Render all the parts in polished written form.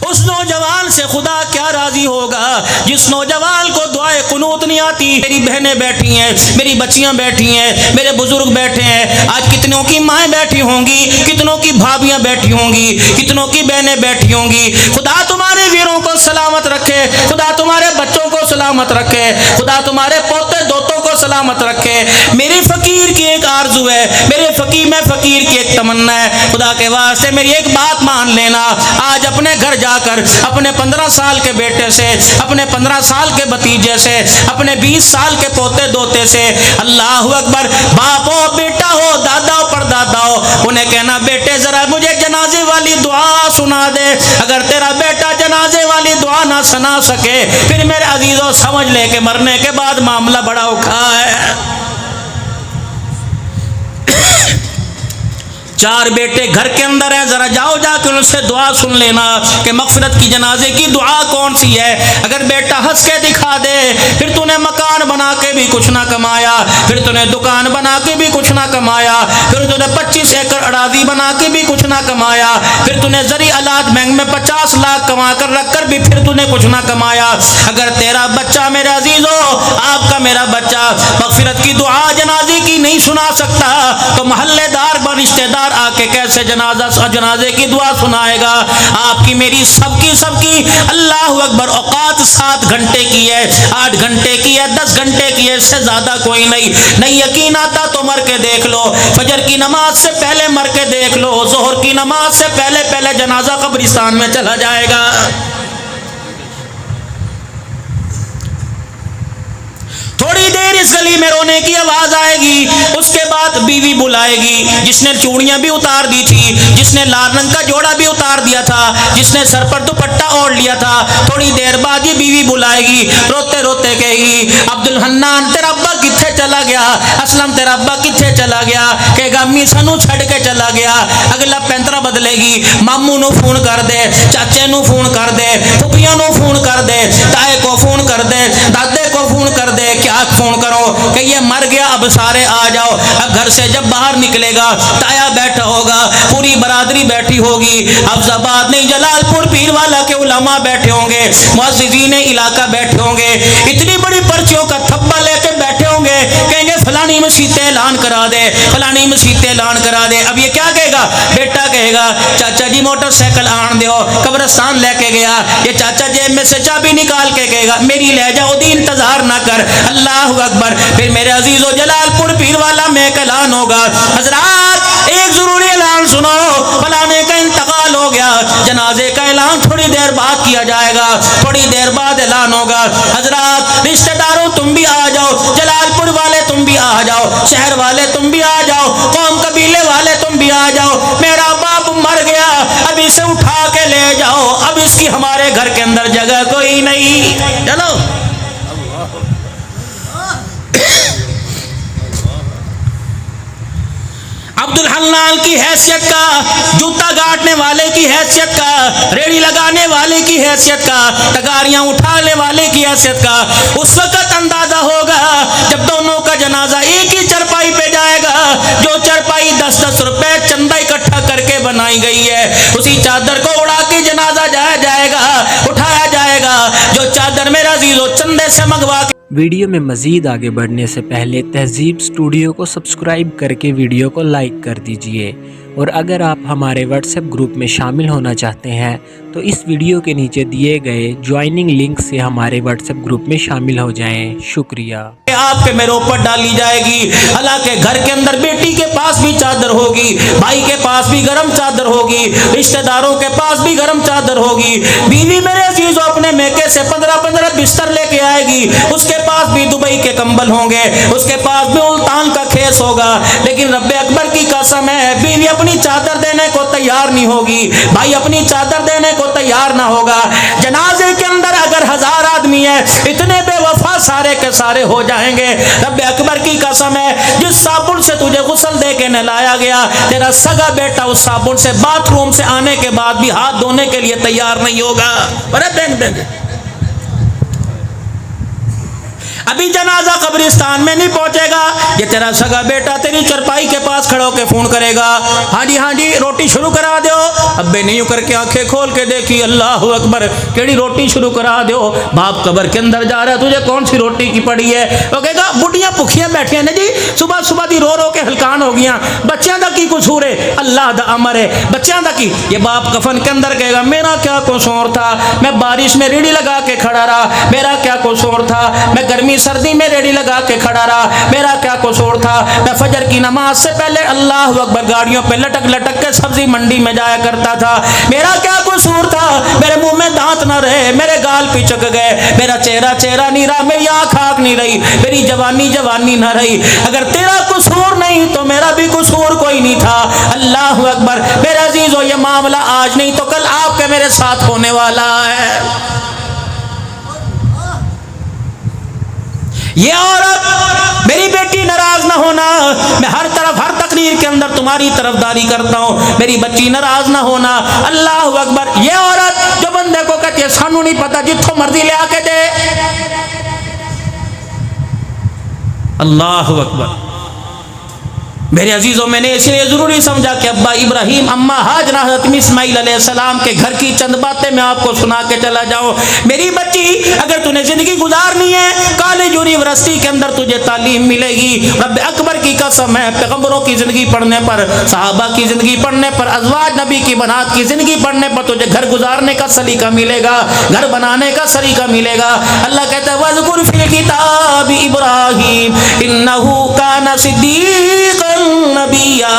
उस नौजवान से खुदा क्या राजी होगा जिस नौजवान को दुआए कुनूत नहीं आती। मेरी बहनें बैठी हैं, मेरी बच्चियां बैठी हैं, मेरे बुजुर्ग बैठे हैं। आज कितनों की माएँ बैठी होंगी, कितनों की भाभियां बैठी होंगी, कितनों की बहनें बैठी होंगी। खुदा तुम्हारे वीरों को सलामत रखे, खुदा तुम्हारे बच्चों को सलामत रखे, खुदा तुम्हारे पोते दोतों को सलामत रखे। मेरी फकीर की एक आरजू है, मेरे फकीर की एक तमन्ना है। खुदा के वास्ते मेरी एक बात मान लेना, आज अपने घर जाकर अपने 15 साल के बेटे से, अपने 15 साल के भतीजे से, अपने 20 साल के पोते दोते से, अल्लाह अकबर, बाप हो बेटा हो दादा हो परदादा हो, उन्हें कहना बेटे जरा मुझे जनाजे वाली दुआ सुना दे। अगर तेरा बेटा जनाजे वाली दुआ ना सुना सके फिर मेरे अजीजों समझ ले कि मरने के बाद मामला बड़ा औखा है। 4 बेटे घर के अंदर हैं, जरा जाओ जाकर उनसे दुआ सुन लेना कि मगफिरत की जनाजे की दुआ कौन सी है। अगर बेटा हंस के दिखा दे फिर तूने मकान बना के भी कुछ ना कमाया, फिर तूने दुकान बना के भी कुछ ना कमाया, फिर तूने 25 एकड़ अराजी बना के भी कुछ ना कमाया, फिर तूने जरी अलाद बैंक में 50 लाख कमा कर रख कर भी फिर तूने कुछ ना कमाया। अगर तेरा बच्चा मेरे अजीजों, आपका मेरा बच्चा मगफिरत की दुआ जनाजे की नहीं सुना सकता तो मोहल्लेदार व रिश्तेदार आके कैसे जनाजे की दुआ सुनाएगा। आपकी मेरी सबकी अल्लाह अकबर औकात 7 घंटे की है, 8 घंटे की है, 10 घंटे की है, इससे ज्यादा कोई नहीं यकीन आता तो मर के देख लो, फजर की नमाज से पहले मर के देख लो, जोहर की नमाज से पहले जनाजा कब्रिस्तान में चला जाएगा। थोड़ी देर इस गली में रोने की आवाज आएगी, उसके बाद बीवी बुलाएगी जिसने चूड़ियां भी उतार दी थी, जिसने लाल रंग का जोड़ा भी उतार दिया था, जिसने सर पर दुपट्टा ओढ़ लिया था। थोड़ी देर बाद ये बीवी बुलाएगी, रोते रोते कहेगी अब्दुल हन्नान तेरा अब्बा किथे चला गया, असलम तेरा अब्बा किथे चला गया। कहेगा अम्मी सानू छड़ के चला गया। अगला पैंतरा बदलेगी, मामू नु फोन कर दे, चाचे नु फोन कर दे, फुफिया नु फोन कर दे, ताए को फोन कर दे, दादे को फोन कर दे। क्या फोन करो कि ये मर गया, अब सारे आ जाओ। अब घर से जब बाहर निकलेगा ताया बैठा होगा, पूरी बरादरी बैठी होगी, अफजाबाद नहीं जलालपुर पीरवाला के उलमा बैठे होंगे, मुअज्जिजीन इलाका बैठे होंगे, इतनी बड़ी पर्चियों का थप्पा लेके बैठे होंगे, कहेंगे फलानी मसीत ऐलान करा दे, फलानी मसीत ऐलान करा दे। अब ये क्या कहेगा, बेटा कहेगा चाचा जी मोटरसाइकिल आन दो, कब्रिस्तान लेके गया। ये चाचा जेब में से चाबी निकाल के कहेगा मेरी ले जाओ दी, इंतजार ना कर। अल्लाह अकबर। फिर मेरे अजीजों जलालपुर पीरवाला में एक ऐलान होगा, हजरात एक जरूरी ऐलान सुनो, फलाने का इंतकाल हो गया। जनाजे का ऐलान थोड़ी देर बाद किया जाएगा, थोड़ी देर बाद ऐलान होगा, हजरात रिश्तेदारों तुम भी आ जाओ, जलालपुर वाले तुम भी आ जाओ, शहर वाले तुम भी आ जाओ, कौम कबीले वाले तुम भी आ जाओ। मेरा बाप मर गया, अब इसे उठा के ले जाओ, अब इसकी हमारे घर के अंदर जगह कोई नहीं। चलो अब्दुल हन्नान की हैसियत का, जूता गाड़ने वाले की हैसियत का, रेड़ी लगाने वाले की हैसियत का, तगारियां उठाने वाले की हैसियत का उस वक्त अंदाजा होगा जब दोनों का जनाजा एक ही चरपाई पे जाएगा। जो चरपाई 10-10 रुपए चंदा इकट्ठा करके बनाई गई है, उसी चादर को उड़ा के जनाजा जाया जाएगा, उठाया जाएगा। जो चादर मेरा अजीजों चंदे से मंगवा के। वीडियो में मज़ीद आगे बढ़ने से पहले तहज़ीब स्टूडियो को सब्सक्राइब करके वीडियो को लाइक कर दीजिए, और अगर आप हमारे व्हाट्सएप ग्रुप में शामिल होना चाहते हैं तो इस वीडियो के नीचे दिए गए ज्वाइनिंग लिंक से हमारे व्हाट्सएप ग्रुप में शामिल हो जाएं। शुक्रिया। आपके मेरे ऊपर डाली जाएगी। हालांकि घर के अंदर बेटी के पास भी चादर होगी, भाई के पास भी गरम चादर होगी, रिश्तेदारों के पास भी गरम चादर होगी। बीवी मेरे अजीजों अपने मेके से 15-15 बिस्तर लेके आएगी, उसके पास भी दुबई के कंबल होंगे, उसके पास भी उल्तान का खेस होगा। लेकिन रब्बे अकबर की कसम है, बीवी अपनी चादर देने को तैयार नहीं होगी, भाई अपनी चादर देने को तैयार ना होगा। जनाजे के अंदर अगर 1000 आदमी है, इतने बेवफा सारे के सारे हो जाएंगे। रब्बे अकबर की कसम है, जिस साबुन से तुझे गुस्ल दे के नहलाया गया, तेरा सगा बेटा उस साबुन से बाथरूम से आने के बाद भी हाथ धोने के लिए तैयार नहीं होगा। अरे बैंक अभी जनाजा कब्रिस्तान में नहीं पहुंचेगा, ये तेरा सगा बेटा तेरी चरपाई के पास खड़ा होकर फोन करेगा, हाँ जी रोटी शुरू करा दो। अब्बे नहीं करके आंखें खोल के देखी, अल्लाह अकबर, केड़ी रोटी शुरू करा दो। बाप कब्र के अंदर जा रहा है, तुझे कौन सी रोटी की पड़ी है? वो कहेगा बुढ़ियां भुखियां बैठियां ने जी, सुबह सुबह दी रो रो के हलकान हो गया, बच्चों का की कसूर है? अल्लाह दा अमर है, बच्चों का की। ये बाप कफन के अंदर कहेगा मेरा क्या कसूर था, मैं बारिश में रेड़ी लगा के खड़ा रहा, मेरा क्या कसूर था, मैं गर्मी सर्दी में रेड़ी लगा के खड़ा रहा, मेरा क्या कसूर था, मैं फजर की नमाज से पहले अल्लाह अकबर गाड़ियों पे लटक लटक के सब्जी मंडी में जाया करता था, मेरा क्या कसूर था, मेरे मुंह में दांत न रहे, मेरे गाल पिचक गए, मेरा चेहरा चेहरा नहीं रहा, मेरी आंख आंख नहीं रही, मेरी जवानी जवानी न रही। अगर तेरा कसूर नहीं तो मेरा भी कसूर कोई नहीं था। अल्लाह अकबर। मेरे अजीजों, ये मामला आज नहीं तो कल आपके मेरे साथ होने वाला है। ये औरत, मेरी बेटी नाराज ना होना, मैं हर तरफ हर तकरीर के अंदर तुम्हारी तरफदारी करता हूँ, मेरी बच्ची नाराज ना होना। अल्लाह अकबर। ये औरत जो बंदे को कहती है सानू नहीं पता, जिथों मर्जी ले आके दे। अल्लाह अकबर। मेरे अजीजों, मैंने इसलिए जरूरी समझा कि अब्बा इब्राहिम, अम्मा हाजरा, हज़रत इस्माइल अलैहिस्सलाम के घर की चंद बातें मैं आपको सुना के चला जाऊं। मेरी बच्ची, अगर तूने जिंदगी गुजारनी है, कॉलेज यूनिवर्सिटी के अंदर तुझे तालीम मिलेगी। रब अकबर की कसम है, पैगंबरों की जिंदगी पढ़ने पर, सहाबा की जिंदगी पढ़ने पर, अज़वाज नबी की बनात की जिंदगी पढ़ने पर तुझे घर गुजारने का सलीका मिलेगा, घर बनाने का सलीका मिलेगा। अल्लाह कहता है वज़कुर फिल किताब इब्राहिम इन्नहु काना सिद्दीक़न नबिया।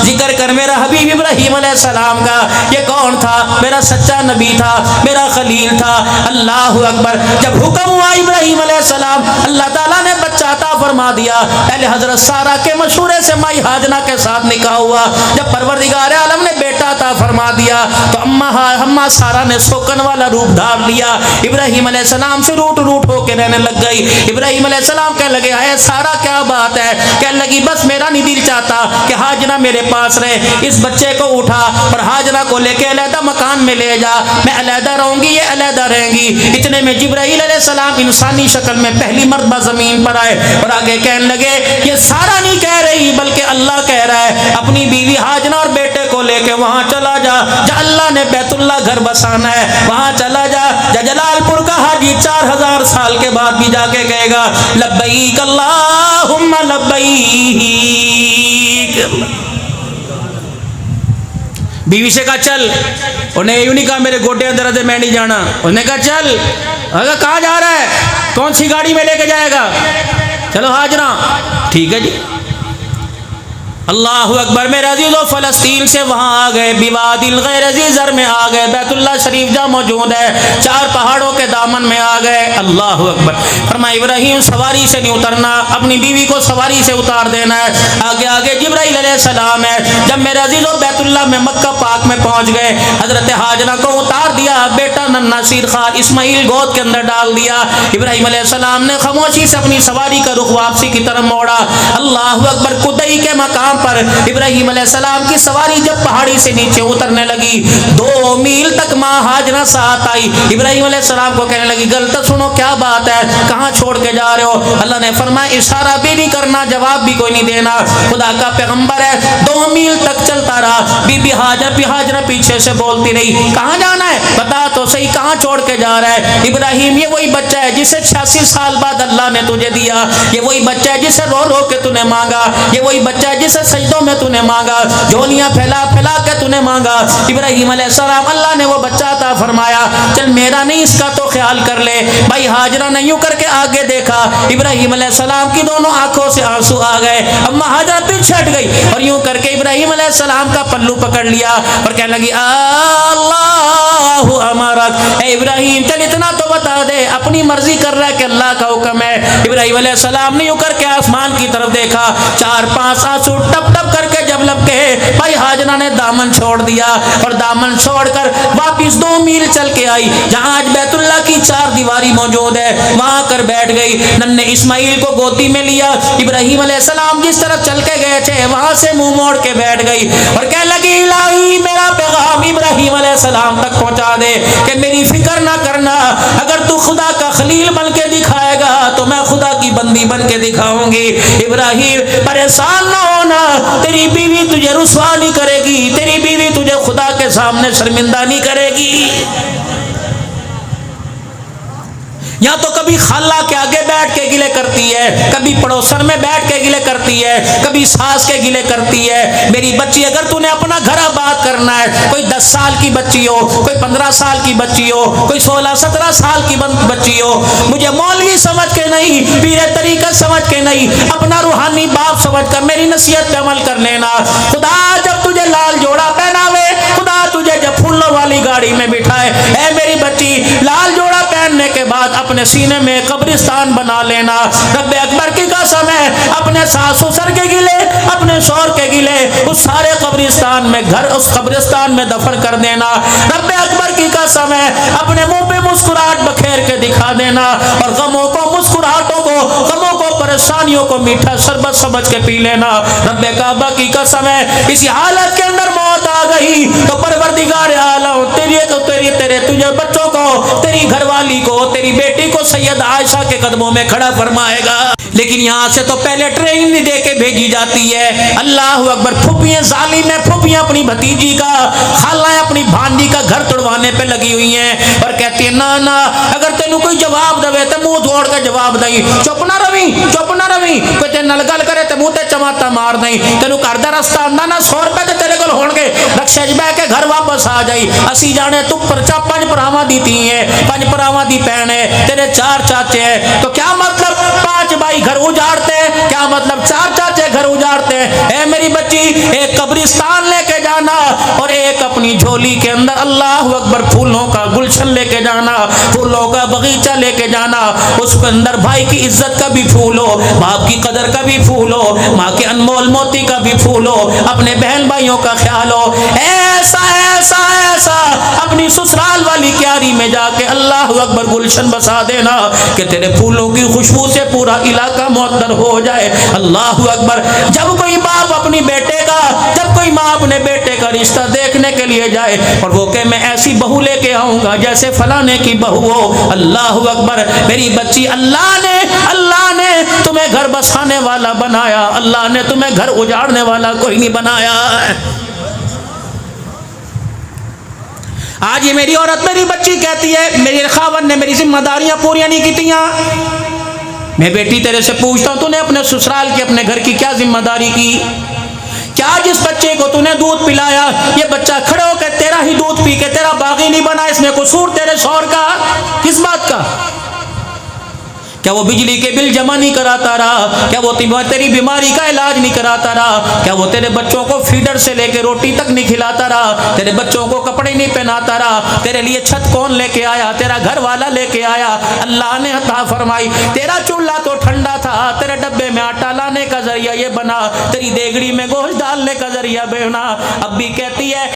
जिक्र कर मेरा हबीब इब्राहिम अलैहिस्सलाम का, ये कौन था? मेरा सच्चा नबी था, मेरा खलील था। अल्लाह अकबर। जब हुक्म हुआ इब्राहिम अलैहिस्सलाम, अल्लाह ताला ने बच्चा अता फरमा दिया। पहले हजरत सारा के मशूरे से माई हाजना के साथ निकाह हुआ। जब परवरदिगार आलम ने बेटा अता फरमा दिया तो अम्मा सारा ने सोकन वाला रूप धार लिया, इब्राहिम अलैहिस्सलाम से रूठ रूठ होकर रहने लग गई। इब्राहिम अलैहिस्सलाम कहने लगे आए सारा क्या बात है? कहने लगी बस मेरा नहीं दिल चाहता कि हाजना मेरे पास रहे, इस बच्चे को उठा और हाजना को लेके अलहदा मकान में ले जा, मैं अलहदा रहूंगी, ये अलहदा रहेंगी। इतने में जिब्राइल अलैहिस्सलाम इंसानी शक्ल में पहली मर्तबा जमीन पर आए और आगे कहने लगे ये सारा नहीं कह रही बल्कि अल्लाह कह रहा है, अपनी बीवी हाजना और बेटे को लेके वहां चला जा, अल्लाह ने बैतुल्लाह घर बसाना है, वहां चला जा। जलालपुर का हाजी 4000 साल के बाद भी जाके कहेगा लब्बैक अल्लाहुम्मा लब्बैक। बीवी से कहा चल, उन्हें यूं नहीं कहा मेरे गोटे दर्द है मैं नहीं जाना, उन्हें कहा चल। अगर कहाँ जा रहा है, कौन सी गाड़ी में लेके जाएगा? चलो हाजरा, ठीक है जी। अल्लाह अकबर। मेरे अजीज़ों, फ़लस्तीन से वहाँ आ गए, बिवादिल गैर ज़र में आ गए, बैतुल्लाह शरीफ जहाँ मौजूद है, 4 पहाड़ों के दामन में आ गए। अल्लाह अकबर। फरमाया इब्राहिम सवारी से नहीं उतरना, अपनी बीवी को सवारी से उतार देना है। आगे आगे जिब्राइल अलैहिस्सलाम है। जब मेरे अजीज़ों बैतुल्लाह में मक्का पाक में पहुँच गए, हज़रत हाजरा को उतार दिया, बेटा नन्हा सीर खार इस्माइल गोद के अंदर डाल दिया। इब्राहिम अलैहिस्सलाम ने खामोशी से अपनी सवारी का रुख वापसी की तरफ मोड़ा। अल्लाह अकबर। कुदई के मकाम पर इब्राहिम अलैहिस्सलाम की सवारी जब पहाड़ी से नीचे उतरने लगी, 2 मील तक माँ हाजरा साथ आई। इब्राहिम अलैहिस्सलाम को कहने लगी गलत सुनो क्या बात है, कहाँ छोड़ के जा रहे हो? अल्लाह ने फरमाया इशारा भी नहीं करना, जवाब भी कोई नहीं देना, खुदा का पैगंबर है। 2 मील तक चलता रहा। बीबी हाजरा पीछे से बोलती रही कहाँ जाना है, बता तो सही कहाँ छोड़ के जा रहा है? इब्राहिम ये वही बच्चा है जिसे 86 साल बाद अल्लाह ने तुझे दिया, ये वही बच्चा है जिसे रो रो के तूने मांगा, ये वही बच्चा है जिसे सजदों में तूने मांगा, झोलियां फैला फैला के तूने मांगा। इब्राहिम अलैहिस्सलाम, अल्लाह ने वो बच्चा अता फरमाया, चल मेरा नहीं इसका तो ख्याल कर ले। भाई हाजरा ने यूं करके आगे देखा, इब्राहिम अलैहिस्सलाम की दोनों आंखों से आंसू आ गए। अम्मा हाजरा पीछे हट गई और यूं करके इब्राहिम अलैहिस्सलाम का पल्लू पकड़ लिया और कहने लगी अल्लाहु अमरक, ए इब्राहिम चल इतना तो बता दे, अपनी मर्जी कर रहा है कि अल्लाह का हुक्म है? इब्राहिम अलैहिस्सलाम ने यूं करके आसमान की तरफ देखा, 4-5 आंसू टप टप करके जब लपके, भाई हाजरा ने दामन छोड़ दिया और दामन छोड़कर वापिस 2 मील चल के आई, जहां आज बैतुल्लाह की 4 दीवारी मौजूद है, वहां कर बैठ गई। नन्हे इस्माइल को गोदी में लिया, इब्राहिम अलैहिस्सलाम जिस तरफ चल के गए थे वहां से मुंह मोड़ के बैठ गई और कह लगी, इलाही मेरा पैगाम इब्राहिम अलैहिस्सलाम तक पहुंचा दे कि मेरी फिक्र ना करना, अगर तू खुदा का खलील बन के दिखाएगा तो मैं खुदा की बंदी बन के दिखाऊंगी। इब्राहिम परेशान ना होना, तेरी बीवी तुझे रुसवा नहीं करेगी, तेरी बीवी तुझे खुदा के सामने शर्मिंदा नहीं करेगी। या तो कभी खाला के आगे बैठ के गिले करती है, कभी पड़ोसन में बैठ के गिले करती है, कभी सास के गिले करती है। मेरी बच्ची, अगर तूने अपना घर आबाद करना है, कोई 10 साल की बच्ची हो, कोई 15 साल की बच्ची हो, कोई 16-17 साल की बच्ची हो, मुझे मौलवी समझ के नहीं, पीरे तरीक़त समझ के नहीं, अपना रूहानी बाप समझ कर मेरी नसीहत पे अमल कर लेना। खुदा जब तुझे लाल जोड़ा पहनावे, खुदा तुझे जब फूलों वाली गाड़ी में बिठाए, ऐ मेरी बच्ची, लाल जोड़ा पहनने के बाद अपने सीने में कब्रिस्तान बना लेना। रब्बे अकबर की कसम है, अपने सास ससुर के गिले, अपने शौहर के गिले उस सारे कब्रिस्तान में घर, उस कब्रिस्तान में दफन कर देना। रब्बे अकबर की कसम है, अपने मुंह पे मुस्कुराहट बखेर के दिखा देना और गमों को, मुस्कुराहटों को, गमों को, परेशानियों को मीठा शरबत समझ के पी लेना। रब्बे काबा की कसम है, इसी हालत के अंदर मौत आ गई तो परवरदिगार आलम तेरे तुझे बच्चों को, तेरी घरवाली को, तेरी बेटी को सैयद आयशा के कदमों में खड़ा फरमाएगा। लेकिन यहाँ से तो पहले ट्रेनिंग दे के भेजी जाती है। अल्लाह अकबर, फुफियाँ जालिम है, फुफियाँ अपनी भतीजी का, खालाएं अपनी भांजी का घर तोड़वाने पे लगी हुई हैं और कहती है, ना ना, अगर तेनू कोई जवाब देवे तो मुंह तोड़ के जवाब दई, चुप ना रवी, चुप ना रवी, कोई तेरे नाल गल करे तो मुंह ते चमाता मार दई, तेनू घर दा रास्ता आंदा ना, 100 रुपए ते तेरे कोल होणगे, रक्शे च बैठ के घर वापस आ जाई। असी जाने तू परचा 5 भरावां दी धी है, 5 भरावां दी भैन है, तेरे 4 चाचे हैं, तो क्या मतलब 5 भाई घर उजाड़ते हैं, क्या मतलब 4 चाचे घर उजाड़ते हैं। ए मेरी बच्ची, एक कब्रिस्तान लेके जाना और एक अपनी झोली के अंदर अल्लाह अकबर फूलों का गुलशन लेके जाना, फूलों का बगीचा लेके जाना, उसके अंदर भाई की इज्जत का भी फूल हो, बाप की कदर का भी फूल हो, माँ के अनमोल मोती का भी फूल हो, अपने बहन भाइयों का ख्याल हो। ऐसा ऐसा ऐसा अपनी ससुराल वाली क्यारी में जाके अल्लाह अकबर गुलशन बसा देना कि तेरे फूलों की खुशबू से पूरा इलाका मुअत्तर हो जाए। अल्लाह अकबर। जब कोई बाप अपनी बेटे का, जब कोई माँ अपने बेटे का रिश्ता देखने के लिए जाए और वो कहे मैं ऐसी बहू लेके आऊंगा जैसे फलाने की बहू हो, अल्लाह अकबर। मेरी बच्ची, अल्लाह ने तुम्हें घर बसाने वाला बनाया, अल्लाह ने तुम्हें घर उजाड़ने वाला कोई नहीं बनाया। आज ये मेरी औरत, मेरी बच्ची कहती है मेरे खावन ने मेरी जिम्मेदारियां पूरी नहीं की। मैं बेटी तेरे से पूछता हूं, तूने अपने ससुराल की, अपने घर की क्या जिम्मेदारी की? क्या जिस बच्चे को तूने दूध पिलाया, ये बच्चा खड़े होकर तेरा ही दूध पी के तेरा बागी नहीं बना, इसमें कसूर तेरे शौहर का? किस बात का? क्या वो बिजली के बिल जमा नहीं कराता रहा? क्या वो तेरी बीमारी का इलाज नहीं कराता रहा? क्या वो तेरे बच्चों को फीडर से लेके रोटी तक नहीं खिलाता रहा? तेरे बच्चों को कपड़े नहीं पहनाता रहा? तेरे लिए छत कौन लेके आया? तेरा घर वाला लेके आया। अल्लाह ने अता फरमाई, तेरा चूल्हा तो ठंडा था, तेरे डब्बे में आटा लाने का जरिया ये बना, तेरी देगड़ी में गोश्त डालने का जरिया बना। अब भी कहती है